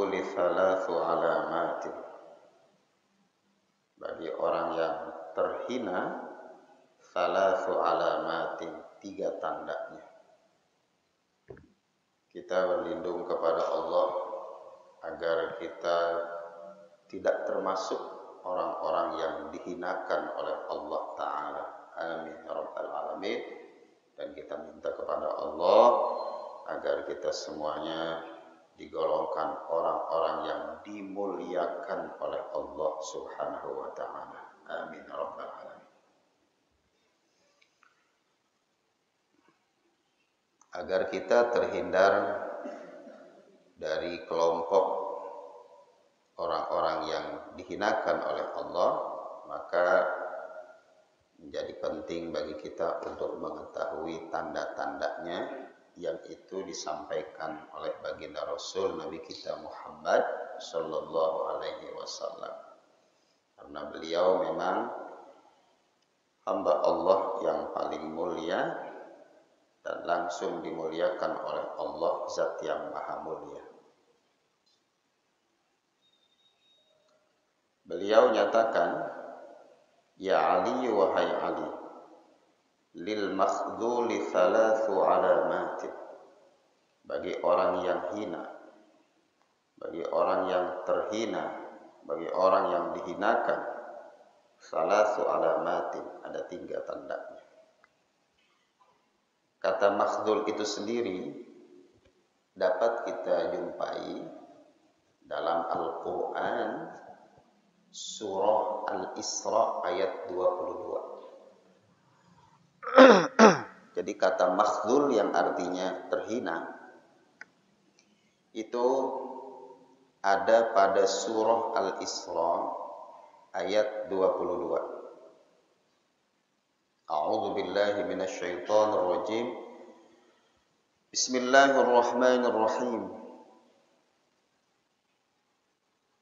makhdhuli thalathu alamatin. Bagi orang yang terhina, thalathu alamatin, 3 tandanya. Kita berlindung kepada Allah agar kita tidak termasuk orang-orang yang dihinakan oleh Allah Ta'ala. Amin ya rabbal alamin. Dan kita minta kepada Allah agar kita semuanya digolongkan orang-orang yang dimuliakan oleh Allah Subhanahu wa Ta'ala. Amin ya rabbal alamin. Agar kita terhindar dari kelompok orang-orang yang dihinakan oleh Allah, maka menjadi penting bagi kita untuk mengetahui tanda-tandanya yang itu disampaikan oleh baginda Rasul Nabi kita Muhammad sallallahu alaihi wasallam. Karena beliau memang hamba Allah yang paling mulia dan langsung dimuliakan oleh Allah Zat yang Maha Mulia. Beliau nyatakan, ya Ali, wahai Ali, lil makhdhuli thalathu alamatin. Bagi orang yang hina, bagi orang yang terhina, bagi orang yang dihinakan, thalathu alamatin, ada 3 tandanya. Kata makhdhul itu sendiri dapat kita jumpai dalam Al-Quran surah Al-Isra ayat 22. Jadi kata makhdhul yang artinya terhina itu ada pada surah Al-Isra ayat 22. A'udzu billahi minasy syaithanir rajim. Bismillahirrahmanirrahim.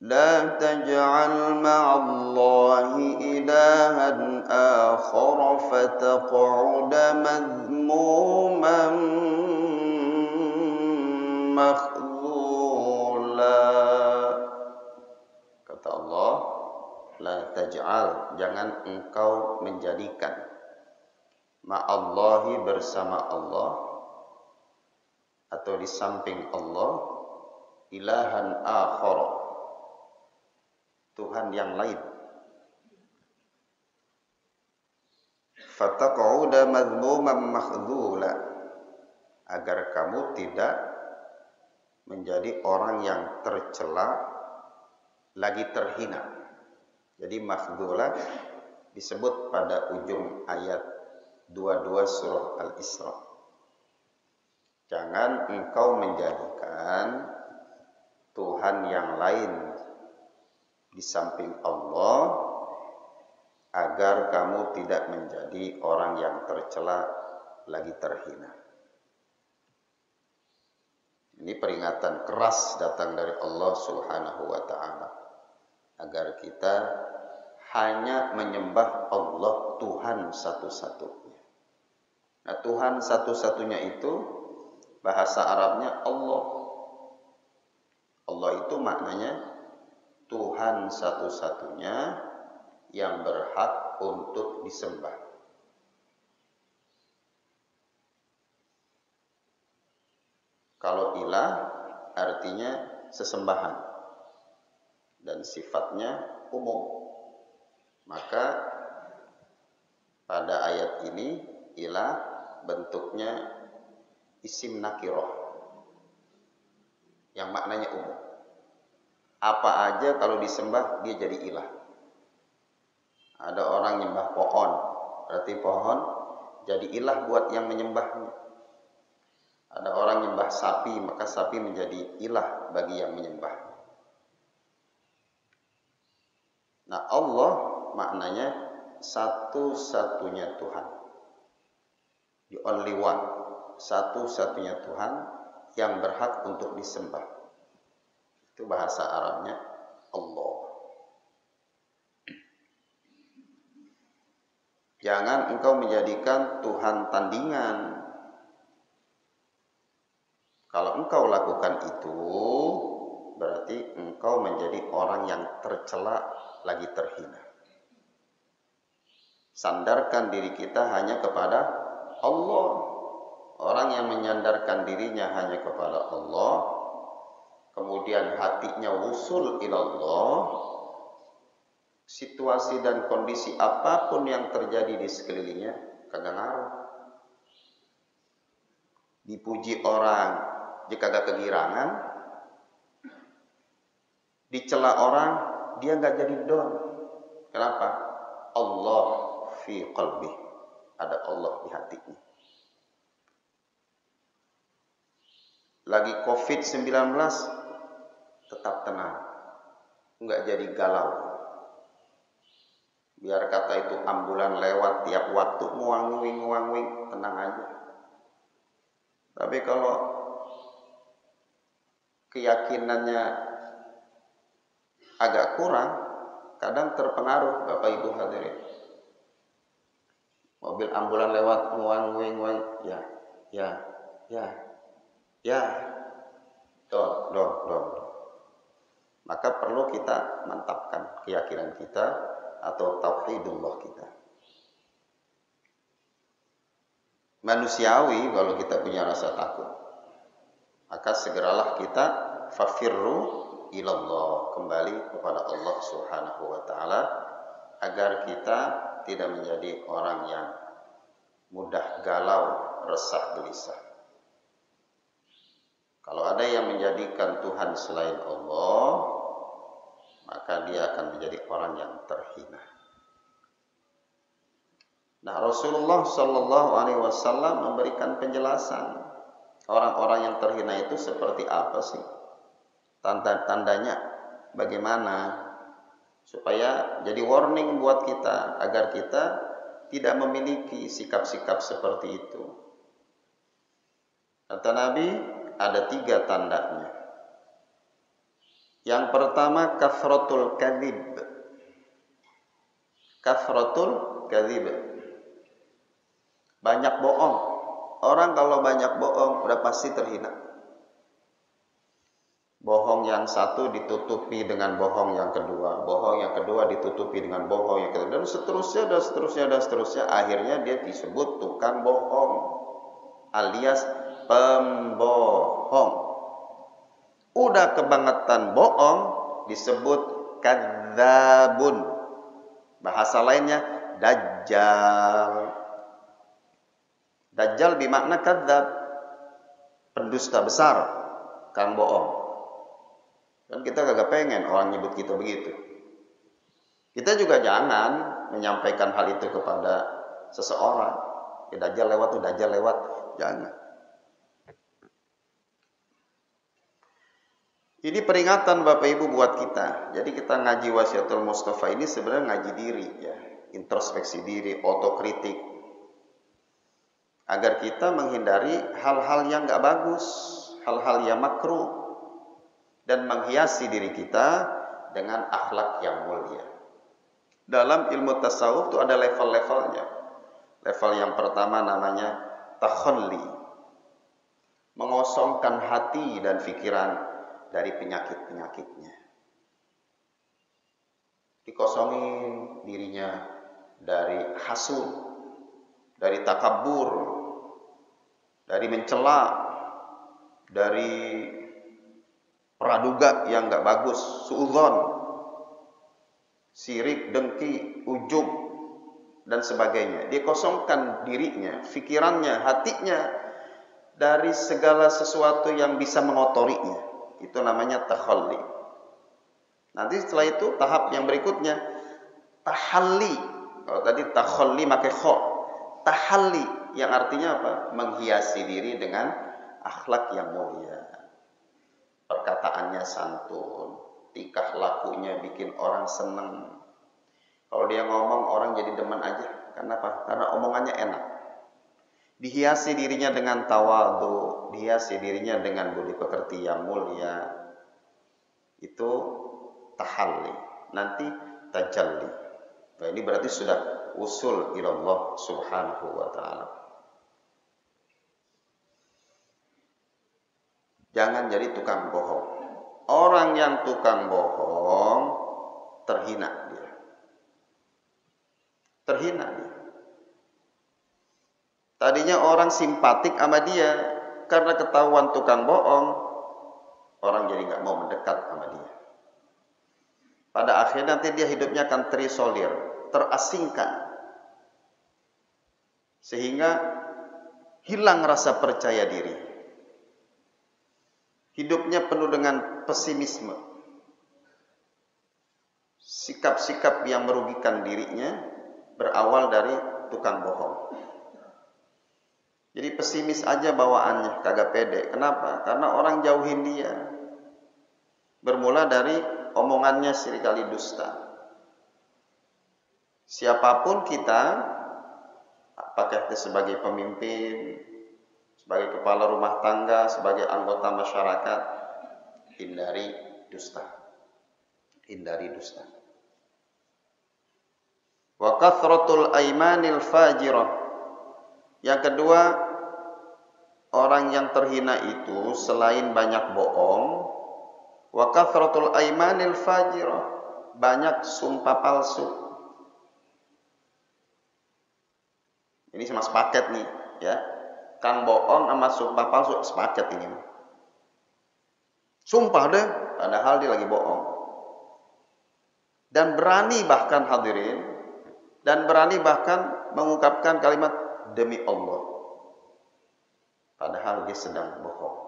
La taj'al ma'allahi ilahan akhar fataq'uda madhmuman makhdhula. Kata Allah, la taj'al, jangan engkau menjadikan ma'allahi, bersama Allah atau di samping Allah, ilahan akhar, Tuhan yang lain. Fataq'uda madhmuman makhdhula, agar kamu tidak menjadi orang yang tercela lagi terhina. Jadi makhdhula disebut pada ujung ayat 22 surah Al-Isra. Jangan engkau menjadikan Tuhan yang lain di samping Allah agar kamu tidak menjadi orang yang tercela lagi terhina. Ini peringatan keras datang dari Allah Subhanahu wa Ta'ala agar kita hanya menyembah Allah Tuhan satu-satunya. Nah, Tuhan satu-satunya itu bahasa Arabnya Allah. Allah itu maknanya Tuhan satu-satunya yang berhak untuk disembah. Kalau ilah artinya sesembahan dan sifatnya umum. Maka pada ayat ini ilah bentuknya isim nakirah yang maknanya umum. Apa aja kalau disembah dia jadi ilah. Ada orang nyembah pohon, berarti pohon jadi ilah buat yang menyembahnya. Ada orang nyembah sapi, maka sapi menjadi ilah bagi yang menyembahnya. Nah, Allah maknanya satu-satunya Tuhan. The only one, satu-satunya Tuhan yang berhak untuk disembah. Itu bahasa Arabnya Allah. Jangan engkau menjadikan Tuhan tandingan. Kalau engkau lakukan itu, berarti berarti engkau menjadi orang yang tercela, lagi terhina. Sandarkan diri kita hanya kepada Allah. Orang yang menyandarkan dirinya hanya kepada Allah, kemudian hatinya wusul ilallah, situasi dan kondisi apapun yang terjadi di sekelilingnya kagak ngaruh. Dipuji orang jika kagak kegirangan, dicela orang dia nggak jadi down. Kenapa? Allah fi qalbi, ada Allah di hatinya. Lagi COVID-19 tetap tenang, nggak jadi galau. Biar kata itu ambulan lewat tiap waktu nguang-nguing, tenang aja. Tapi kalau keyakinannya agak kurang, kadang terpengaruh, Bapak Ibu hadirin. Mobil ambulan lewat nguang-nguing, ya, dong. Maka perlu kita mantapkan keyakinan kita atau tauhidullah kita. Manusiawi kalau kita punya rasa takut, maka segeralah kita fafirru ilallah, kembali kepada Allah Subhanahu wa taala, agar kita tidak menjadi orang yang mudah galau, resah, gelisah. Kalau ada yang menjadikan Tuhan selain Allah, maka dia akan menjadi orang yang terhina. Nah, Rasulullah Shallallahu Alaihi Wasallam memberikan penjelasan orang-orang yang terhina itu seperti apa sih, tanda-tandanya bagaimana, supaya jadi warning buat kita agar kita tidak memiliki sikap-sikap seperti itu. Kata Nabi, ada 3 tandanya. Yang pertama, kathratul kadzib. Kathratul kadzib, banyak bohong. Orang kalau banyak bohong udah pasti terhina. Bohong yang satu ditutupi dengan bohong yang kedua, bohong yang kedua ditutupi dengan bohong yang kedua, dan seterusnya. Akhirnya dia disebut tukang bohong alias pembohong. Udah kebangetan bohong disebut kadzabun. Bahasa lainnya dajjal. Dajjal bermakna kadzab, pendusta besar, kan bohong. Dan kita kagak pengen orang nyebut kita begitu. Kita juga jangan menyampaikan hal itu kepada seseorang. Ya, dajjal lewat, jangan. Ini peringatan Bapak Ibu buat kita. Jadi kita ngaji Wasiatul Mustafa ini sebenarnya ngaji diri, ya, introspeksi diri, otokritik, agar kita menghindari hal-hal yang nggak bagus, hal-hal yang makruh, dan menghiasi diri kita dengan akhlak yang mulia. Dalam ilmu tasawuf itu ada level-levelnya. Level yang pertama namanya takhalli, mengosongkan hati dan pikiran dari penyakit-penyakitnya. Dikosongin dirinya dari hasud, dari takabur, dari mencela, dari praduga yang nggak bagus, suudzon, sirik, dengki, ujub, dan sebagainya. Dia kosongkan dirinya, pikirannya, hatinya dari segala sesuatu yang bisa mengotorinya. Itu namanya takhalli. Nanti setelah itu tahap yang berikutnya tahalli. Kalau tadi takhalli pakai kha, tahalli yang artinya apa? Menghiasi diri dengan akhlak yang mulia. Perkataannya santun, tingkah lakunya bikin orang seneng. Kalau dia ngomong orang jadi demen aja. Kenapa? Karena omongannya enak. Dihiasi dirinya dengan tawadhu, dihiasi dirinya dengan budi pekerti yang mulia. Itu tahalli. Nanti tajalli. Nah, ini berarti sudah usul ilallah subhanahu wa ta'ala. Jangan jadi tukang bohong. orang yang tukang bohong terhina dia. Terhina dia. Tadinya orang simpatik sama dia, karena ketahuan tukang bohong, orang jadi nggak mau mendekat sama dia. Pada akhirnya nanti dia hidupnya akan terisolir, terasingkan, sehingga hilang rasa percaya diri. Hidupnya penuh dengan pesimisme, sikap-sikap yang merugikan dirinya berawal dari tukang bohong. Jadi pesimis aja bawaannya, kagak pede. Kenapa? Karena orang jauhin dia. Bermula dari omongannya seringkali dusta. Siapapun kita, apakah itu sebagai pemimpin, sebagai kepala rumah tangga, sebagai anggota masyarakat, hindari dusta. Hindari dusta. Wa kathratul aimanil fajirah. Yang kedua, orang yang terhina itu selain banyak bohong, wa kathratul aimanil fajirah, banyak sumpah palsu. Ini sama sepaket nih, ya. Kan bohong sama sumpah palsu sepaket ini. Sumpah deh, padahal dia lagi bohong. Dan berani bahkan hadirin, dan berani bahkan mengungkapkan kalimat demi Allah, padahal dia sedang bohong.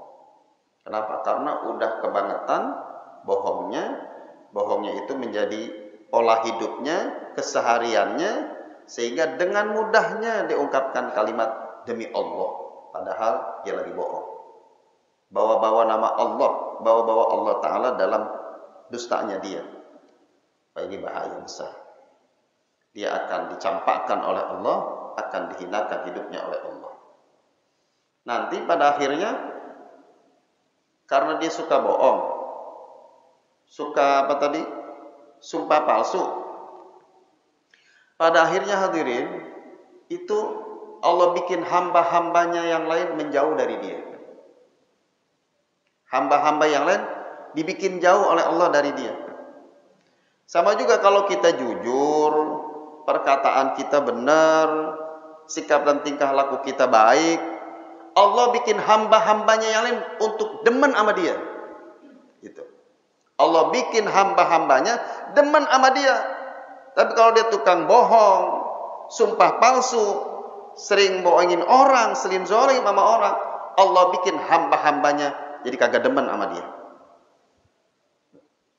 Kenapa? Karena udah kebangetan bohongnya itu menjadi pola hidupnya, kesehariannya, sehingga dengan mudahnya diungkapkan kalimat demi Allah, padahal dia lagi bohong. Bawa-bawa nama Allah, bawa-bawa Allah Ta'ala dalam dustanya dia. Ini bahaya besar. Dia akan dicampakkan oleh Allah, akan dihinakan hidupnya oleh Allah. Nanti pada akhirnya, karena dia suka bohong, suka sumpah palsu, pada akhirnya hadirin, itu Allah bikin hamba-hambanya yang lain menjauh dari dia. Hamba-hamba yang lain dibikin jauh oleh Allah dari dia. Sama juga kalau kita jujur, perkataan kita benar, sikap dan tingkah laku kita baik, Allah bikin hamba-hambanya yang lain untuk demen sama dia. Gitu. Allah bikin hamba-hambanya demen sama dia. Tapi kalau dia tukang bohong, sumpah palsu, sering bohongin orang, sering zolim sama orang, Allah bikin hamba-hambanya jadi kagak demen sama dia.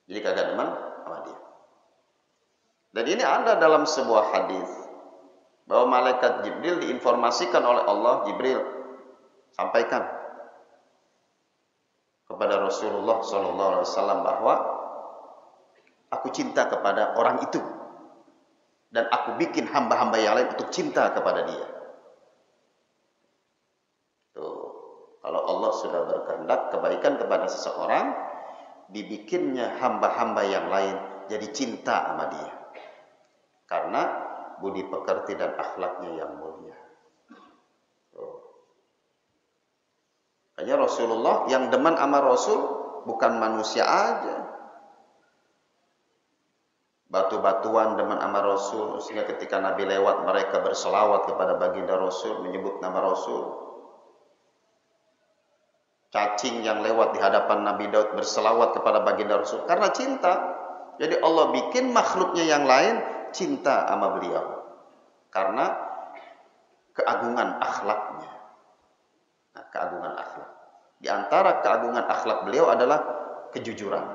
Jadi kagak demen sama dia. Dan ini ada dalam sebuah hadis bahwa malaikat Jibril diinformasikan oleh Allah, Jibril sampaikan kepada Rasulullah SAW bahwa aku cinta kepada orang itu dan aku bikin hamba-hamba yang lain untuk cinta kepada dia. Tuh, kalau Allah sudah berkehendak kebaikan kepada seseorang, dibikinnya hamba-hamba yang lain jadi cinta sama dia. Karena budi pekerti dan akhlaknya yang mulia. Hanya Rasulullah yang demen sama Rasul bukan manusia aja. Batu-batuan demen sama Rasul, sehingga ketika Nabi lewat mereka berselawat kepada baginda Rasul, menyebut nama Rasul. Cacing yang lewat di hadapan Nabi Daud berselawat kepada baginda Rasul karena cinta. Jadi Allah bikin makhluknya yang lain cinta sama beliau karena keagungan akhlaknya. Nah, keagungan akhlak. Di antara keagungan akhlak beliau adalah kejujuran.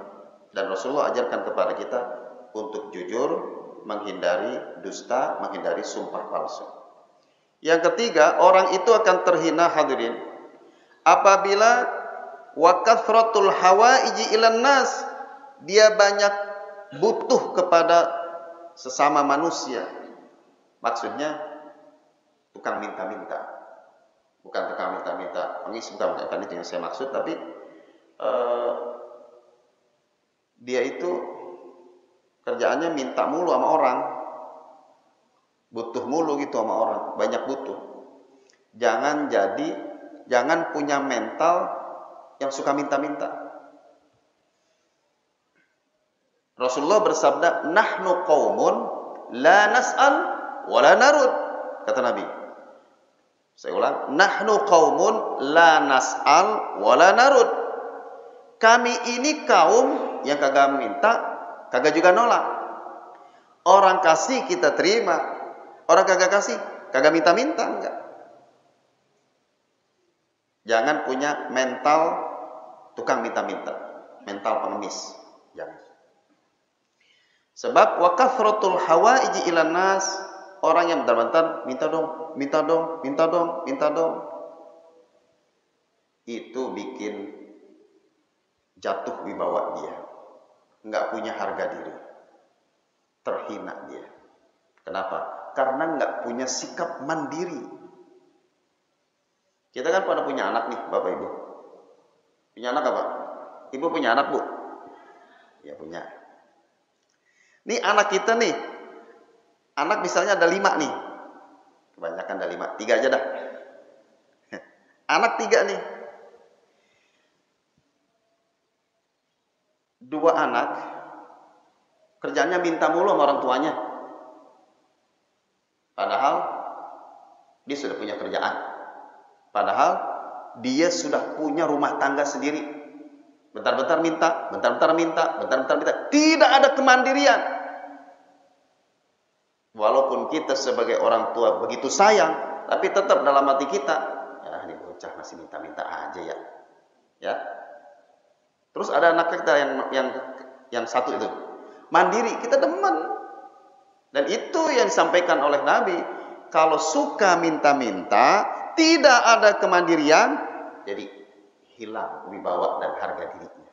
Dan Rasulullah ajarkan kepada kita untuk jujur, menghindari dusta, menghindari sumpah palsu. Yang ketiga, orang itu akan terhina hadirin apabila wa kathratul hawaiji ilan nas, dia banyak butuh kepada sesama manusia. Maksudnya tukang minta-minta. Bukan tukang minta-minta. Bukan itu yang saya maksud, tapi dia itu kerjaannya minta mulu sama orang. Butuh mulu gitu sama orang, banyak butuh. Jangan punya mental yang suka minta-minta. Rasulullah bersabda, "Nahnu qaumun la nas'al wa la narud." Kata Nabi. Saya ulang, "Nahnu qaumun la nas'al wa la narud." Kami ini kaum yang kagak minta, kagak juga nolak. Orang kasih kita terima, orang kagak kasih, kagak minta-minta, enggak. Jangan punya mental tukang minta-minta, mental pengemis. Jangan. Sebab wa kathratul hawaiji ilan nas, orang yang bentar-bentar minta dong, minta dong, minta dong, minta dong. Itu bikin jatuh wibawa dia. Enggak punya harga diri. Terhina dia. Kenapa? Karena enggak punya sikap mandiri. Kita kan pada punya anak nih, Bapak Ibu. Punya anak apa? Ibu punya anak, Bu? Ya punya. Nih anak kita nih. Anak misalnya ada 5 nih. Kebanyakan ada 5. 3 aja dah. Anak 3 nih. 2 anak. Kerjanya minta mulu sama orang tuanya. Padahal dia sudah punya kerjaan. Padahal dia sudah punya rumah tangga sendiri. Bentar-bentar minta, bentar-bentar minta, bentar-bentar minta. Tidak ada kemandirian. Walaupun kita sebagai orang tua begitu sayang, tapi tetap dalam hati kita, ya ini bocah masih minta-minta aja ya. Ya. Terus ada anak kita yang satu itu, mandiri, kita demen. Dan itu yang disampaikan oleh Nabi, kalau suka minta-minta, tidak ada kemandirian, jadi hilang wibawa dan harga dirinya.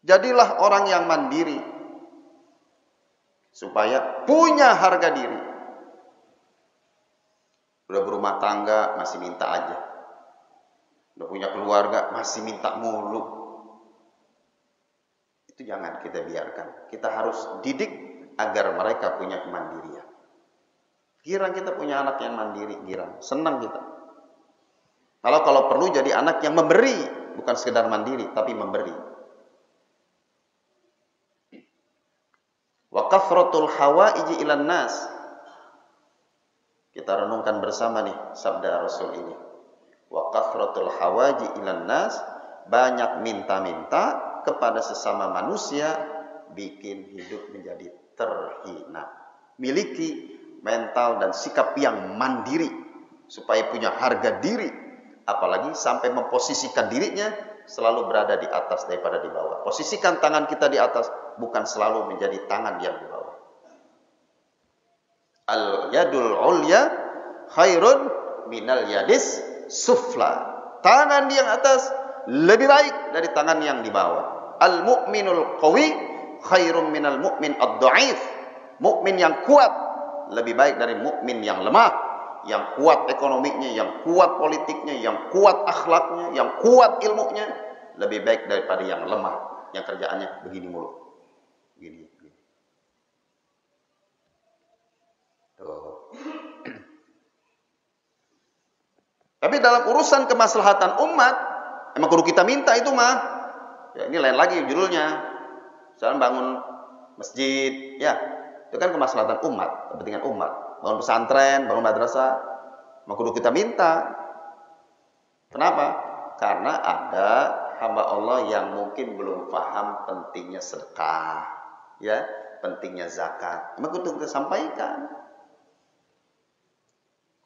Jadilah orang yang mandiri, supaya punya harga diri. Udah berumah tangga, masih minta aja. Udah punya keluarga, masih minta mulu. Itu jangan kita biarkan. Kita harus didik agar mereka punya kemandirian. Girang kita punya anak yang mandiri, girang. Senang kita. Kalau perlu jadi anak yang memberi, bukan sekedar mandiri, tapi memberi. Wa kathratul hawaiji ilan nas. Kita renungkan bersama nih sabda Rasul ini. Wa kathratul hawaiji ilan nas, banyak minta-minta kepada sesama manusia bikin hidup menjadi terhina. Miliki mental dan sikap yang mandiri supaya punya harga diri, apalagi sampai memposisikan dirinya selalu berada di atas daripada di bawah. Posisikan tangan kita di atas, bukan selalu menjadi tangan yang di bawah. Al yadul ulya khairun minal yadis sufla. Tangan yang atas lebih baik dari tangan yang di bawah. Al mu'minul qawi khairun minal mu'min ad-dha'if. Mukmin yang kuat lebih baik dari mukmin yang lemah, yang kuat ekonominya, yang kuat politiknya, yang kuat akhlaknya, yang kuat ilmunya, lebih baik daripada yang lemah, yang kerjaannya begini mulu. Begini. Tuh. Tapi dalam urusan kemaslahatan umat, emang kudu kita minta itu mah. Ya, ini lain lagi judulnya. Misalnya bangun masjid, ya. Itu kan kemaslahatan umat, kepentingan umat. Bangun pesantren, bangun madrasah, maka kudu kita minta. Kenapa? Karena ada hamba Allah yang mungkin belum paham pentingnya sedekah, ya, pentingnya zakat. Maka kudu kita sampaikan.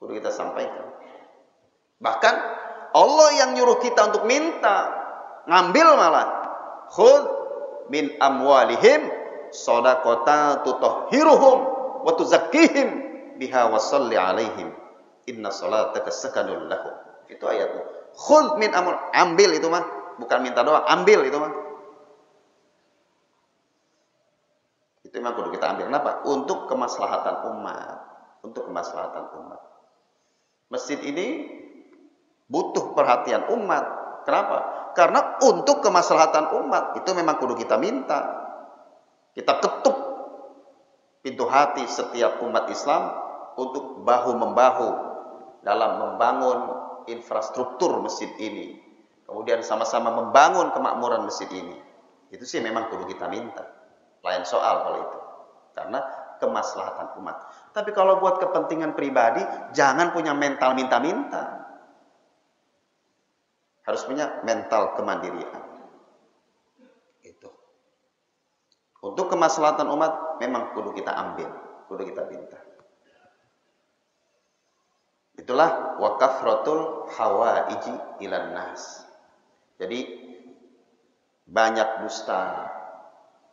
Kudu kita sampaikan. Bahkan Allah yang nyuruh kita untuk minta, ngambil malah. Khudh min amwalihim shadaqatan tutahhiruhum wa tuzakkihim biha wa shalli alaihim inna salataka sakanul lahum. Itu ayatnya. Khudh min amwal, ambil itu mah, bukan minta doang, ambil itu mah. Itu memang kudu kita ambil. Kenapa? Untuk kemaslahatan umat, untuk kemaslahatan umat. Masjid ini butuh perhatian umat. Kenapa? Karena untuk kemaslahatan umat itu memang kudu kita minta. Kita ketuk pintu hati setiap umat Islam untuk bahu-membahu dalam membangun infrastruktur masjid ini. Kemudian sama-sama membangun kemakmuran masjid ini. Itu sih memang kudu kita minta. Lain soal kalau itu. Karena kemaslahatan umat. Tapi kalau buat kepentingan pribadi, jangan punya mental minta-minta. Harus punya mental kemandirian. Itu. Untuk kemaslahatan umat, memang kudu kita ambil. Kudu kita minta. Itulah wa kathratul hawaiji ilan nas. Jadi banyak dusta,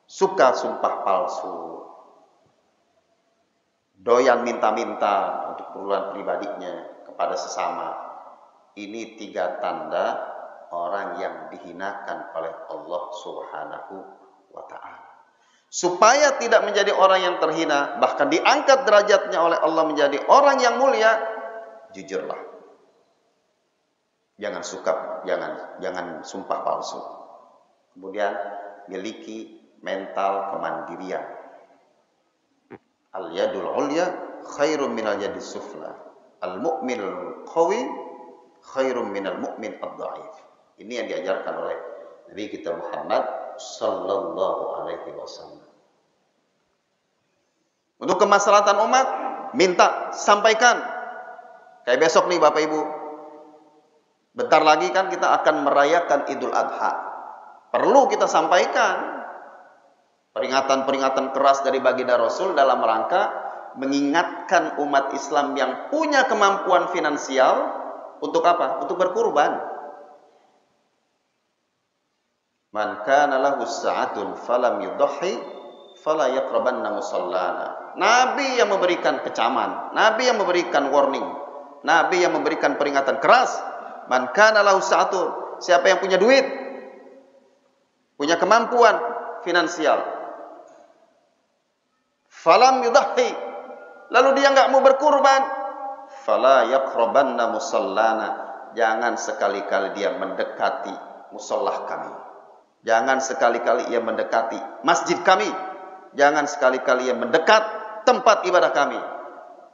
suka sumpah palsu, doyan minta-minta untuk keperluan pribadinya kepada sesama. Ini 3 tanda orang yang dihinakan oleh Allah Subhanahu wa ta'ala. Supaya tidak menjadi orang yang terhina, bahkan diangkat derajatnya oleh Allah menjadi orang yang mulia, jujurlah. Jangan sumpah palsu. Kemudian miliki mental kemandirian. Al-yadul ulya khairum minal yadis sufla. Al-mu'minul qawi khairum minal mu'min ad-dha'if. Ini yang diajarkan oleh Nabi kita Muhammad sallallahu alaihi wasallam. Untuk kemaslahatan umat, minta, sampaikan. Kayak besok nih Bapak Ibu. Bentar lagi kan kita akan merayakan Idul Adha. Perlu kita sampaikan peringatan-peringatan keras dari baginda Rasul dalam rangka mengingatkan umat Islam yang punya kemampuan finansial untuk apa? Untuk berkurban. Man kana lahu sa'atun falam yudhi fala yaqrabanna musallana. Nabi yang memberikan kecaman, Nabi yang memberikan warning, Nabi yang memberikan peringatan keras. Man kana lahu sa'atun, siapa yang punya duit, punya kemampuan finansial, falam yudhi, lalu dia enggak mau berkurban, fala yaqrabanna musallana, jangan sekali-kali dia mendekati musallah kami. Jangan sekali-kali ia mendekati masjid kami. Jangan sekali-kali ia mendekat tempat ibadah kami.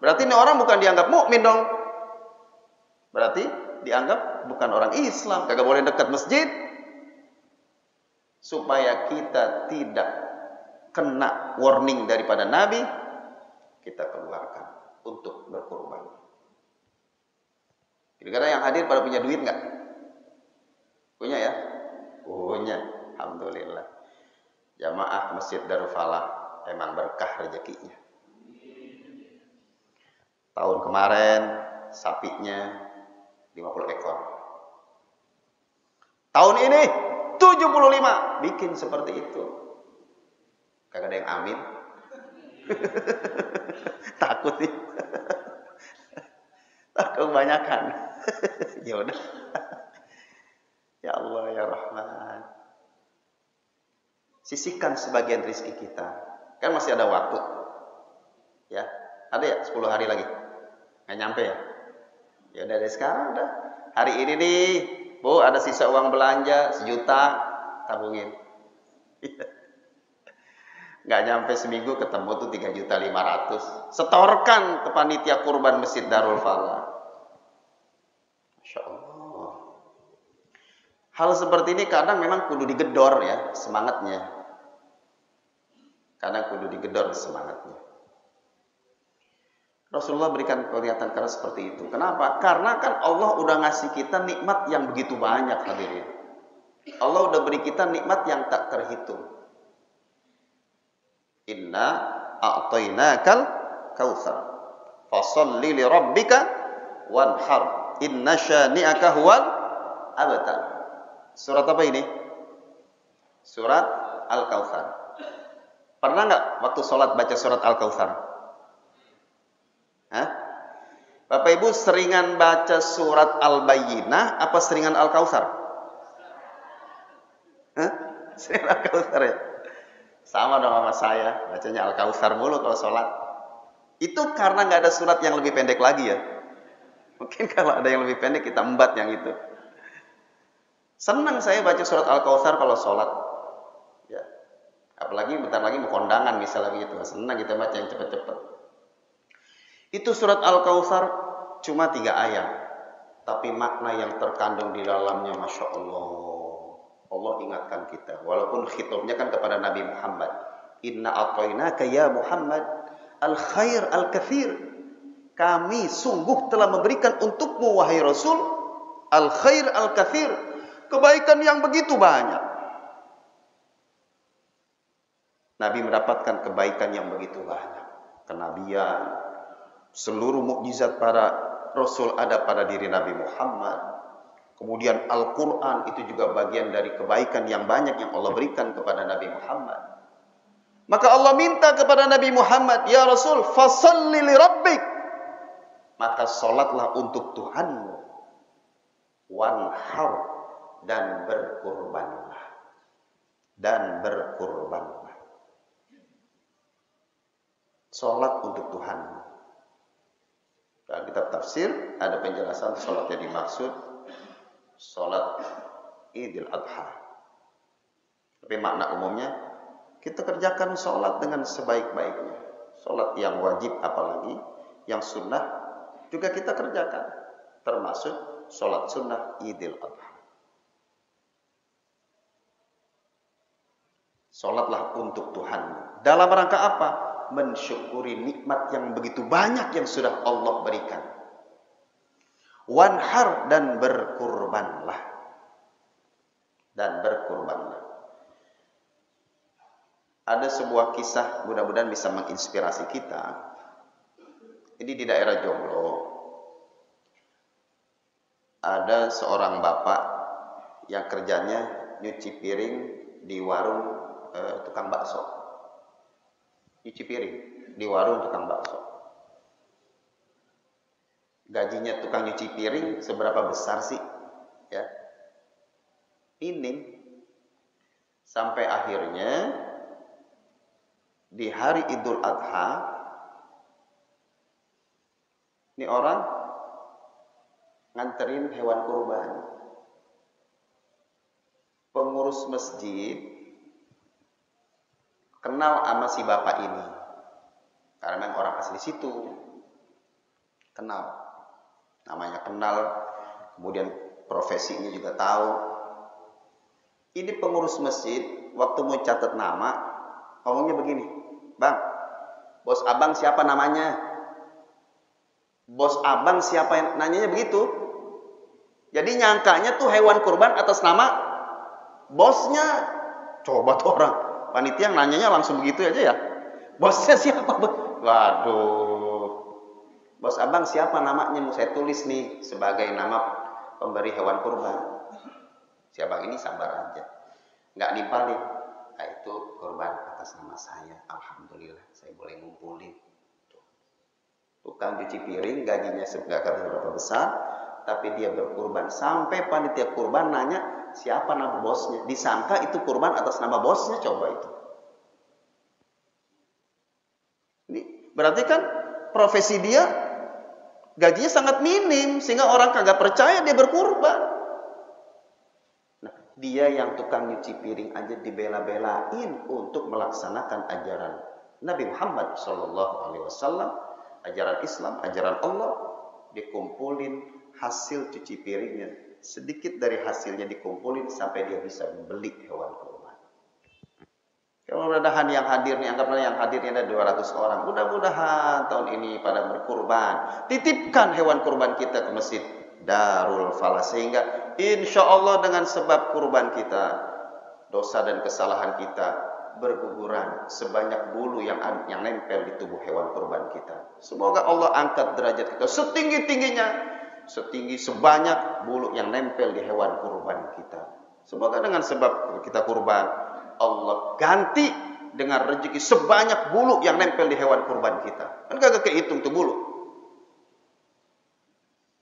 Berarti ini orang bukan dianggap mukmin dong. Berarti dianggap bukan orang Islam, kagak boleh dekat masjid. Supaya kita tidak kena warning daripada Nabi, kita keluarkan untuk berkorban. Kira-kira yang hadir pada punya duit nggak? Punya ya? Punya. Alhamdulillah. Jamaah Masjid Darul Falah emang berkah rezekinya. Tahun kemarin sapinya 50 ekor. Tahun ini 75 bikin seperti itu. Kagak ada yang amin. Takut nih. Takut kebanyakan. Ya udah. Ya Allah ya Rahman. Sisihkan sebagian rezeki kita. Kan masih ada waktu. Ya, ada ya 10 hari lagi. Nggak nyampe ya? Ya udah dari sekarang udah. Hari ini nih, Bu, ada sisa uang belanja 1 juta, tabungin. Nggak nyampe seminggu ketemu tuh 3.500.000. Setorkan ke panitia kurban Masjid Darul Falah. Masya Allah. Hal seperti ini kadang memang kudu digedor ya semangatnya. Kadang kudu digedor semangatnya. Rasulullah berikan peringatan keras seperti itu. Kenapa? Karena kan Allah udah ngasih kita nikmat yang begitu banyak hadirin. Allah udah beri kita nikmat yang tak terhitung. Inna a'tainakal kautsar. Fasholli li rabbika wanhar. Inna syani'aka huwal abtar. Surat apa ini? Surat Al-Kautsar. Pernah nggak waktu sholat baca surat Al-Kautsar? Hah? Bapak Ibu seringan baca surat Al-Bayyinah apa seringan Al-Kautsar? Hah? Seringan Al-Kautsar ya? Sama dong sama saya, bacanya Al-Kautsar mulu kalau sholat. Itu karena nggak ada surat yang lebih pendek lagi ya. Mungkin kalau ada yang lebih pendek kita embat yang itu. Senang saya baca surat Al-Kautsar kalau sholat. Ya. Apalagi bentar lagi mau kondangan misalnya gitu. Senang kita baca yang cepet-cepet. Itu surat Al-Kautsar cuma 3 ayat. Tapi makna yang terkandung di dalamnya Masya Allah. Allah ingatkan kita, walaupun khitabnya kan kepada Nabi Muhammad. Inna a'tainaka ya Muhammad al-khair al-kathir. Kami sungguh telah memberikan untukmu wahai Rasul al-khair al-kathir, kebaikan yang begitu banyak. Nabi mendapatkan kebaikan yang begitu banyak. Kenabian, seluruh mukjizat para Rasul ada pada diri Nabi Muhammad. Kemudian Al-Quran itu juga bagian dari kebaikan yang banyak yang Allah berikan kepada Nabi Muhammad. Maka Allah minta kepada Nabi Muhammad, ya Rasul, fasalli li rabbik. Maka solatlah untuk Tuhanmu. Wanhar, dan berkurbanlah. Dan berkurbanlah. Solat untuk Tuhanmu. Dalam kitab tafsir ada penjelasan solatnya dimaksud solat Idul Adha. Tapi makna umumnya kita kerjakan solat dengan sebaik-baiknya. Solat yang wajib apalagi, yang sunnah juga kita kerjakan. Termasuk solat sunnah Idul Adha. Solatlah untuk Tuhanmu. Dalam rangka apa? Mensyukuri nikmat yang begitu banyak yang sudah Allah berikan. Wanhar, dan berkurbanlah. Dan berkurbanlah. Ada sebuah kisah, mudah-mudahan bisa menginspirasi kita. Ini di daerah Joglo. Ada seorang bapak yang kerjanya nyuci piring di warung tukang bakso. Nyuci piring di warung tukang bakso. Gajinya tukang nyuci piring seberapa besar sih? Ya. Minim. Sampai akhirnya di hari Idul Adha ini orang nganterin hewan kurban. Pengurus masjid kenal sama si bapak ini. Karena memang orang asli situ. Kenal. Namanya kenal. Kemudian profesinya juga tahu. Ini pengurus masjid, waktu mau catat nama, ngomongnya begini. Bang, bos abang siapa namanya? Bos abang siapa yang nanyanya begitu? Jadi nyangkanya tuh hewan kurban atas nama bosnya. Coba tuh orang panitia nanyanya langsung begitu aja ya. Bosnya siapa? Waduh. Bos abang siapa namanya? Mau saya tulis nih sebagai nama pemberi hewan kurban. Si abang ini sabar aja. Nggak dipalin. Nah, itu kurban atas nama saya. Alhamdulillah saya boleh ngumpulin. Tukang cuci piring gajinya seberapa besar, tapi dia berkurban. Sampai panitia kurban nanya siapa nama bosnya. Disangka itu kurban atas nama bosnya. Coba itu. Ini berarti kan profesi dia gajinya sangat minim. Sehingga orang kagak percaya dia berkurban. Nah, dia yang tukang nyuci piring aja dibela-belain untuk melaksanakan ajaran Nabi Muhammad SAW. Ajaran Islam, ajaran Allah. Dikumpulin hasil cuci piringnya. Sedikit dari hasilnya dikumpulin sampai dia bisa membeli hewan kurban. Mudah-mudahan yang hadir nih, anggaplah yang hadirnya ada 200 orang. Mudah-mudahan tahun ini pada berkurban. Titipkan hewan kurban kita ke masjid Darul Falah. Sehingga insya Allah dengan sebab kurban kita, dosa dan kesalahan kita berguguran sebanyak bulu yang nempel di tubuh hewan kurban kita. Semoga Allah angkat derajat kita setinggi-tingginya, setinggi sebanyak bulu yang nempel di hewan kurban kita. Semoga dengan sebab kita kurban, Allah ganti dengan rezeki sebanyak bulu yang nempel di hewan kurban kita. Kan kagak kehitung tuh bulu.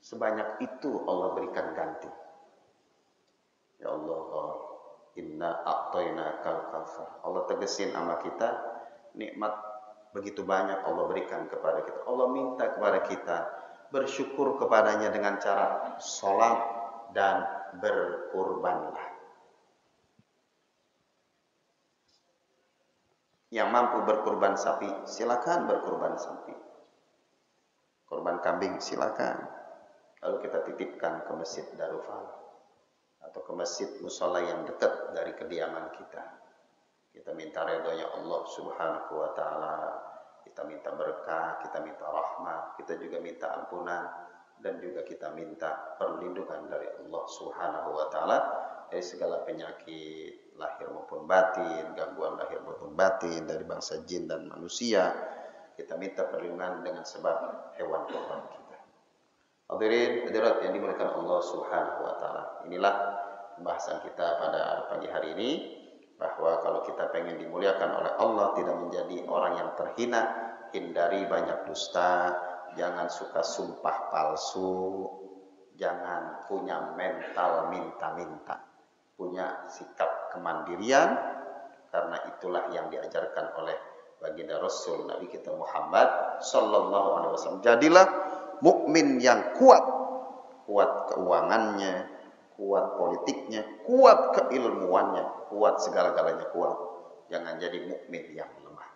Sebanyak itu Allah berikan ganti. Ya Allah, inna a'tainakal kautsar. Allah tegesin sama kita nikmat begitu banyak Allah berikan kepada kita. Allah minta kepada kita bersyukur kepadanya dengan cara sholat dan berkurbanlah. Yang mampu berkurban sapi, silakan berkurban sapi. Kurban kambing silakan. Lalu kita titipkan ke masjid Darul Falah. atau ke masjid musola yang dekat dari kediaman kita. Kita minta ridhonya Allah Subhanahu wa taala, kita minta berkah, kita minta rahmat, kita juga minta ampunan, dan juga kita minta perlindungan dari Allah Subhanahu wa taala dari segala penyakit lahir maupun batin, gangguan lahir maupun batin dari bangsa jin dan manusia. Kita minta perlindungan dengan sebab hewan kurban kita. Hadirin hadirat yang dimuliakan Allah Subhanahu wa taala. Inilah pembahasan kita pada pagi hari ini, bahwa kalau kita pengen dimuliakan oleh Allah, tidak menjadi orang yang terhina, hindari banyak dusta, jangan suka sumpah palsu, jangan punya mental minta-minta, punya sikap kemandirian, karena itulah yang diajarkan oleh baginda Rasul Nabi kita Muhammad sallallahu alaihi wasallam. Jadilah mukmin yang kuat, kuat keuangannya, kuat politiknya, kuat keilmuannya, kuat segala-galanya kuat. Jangan jadi mukmin yang lemah.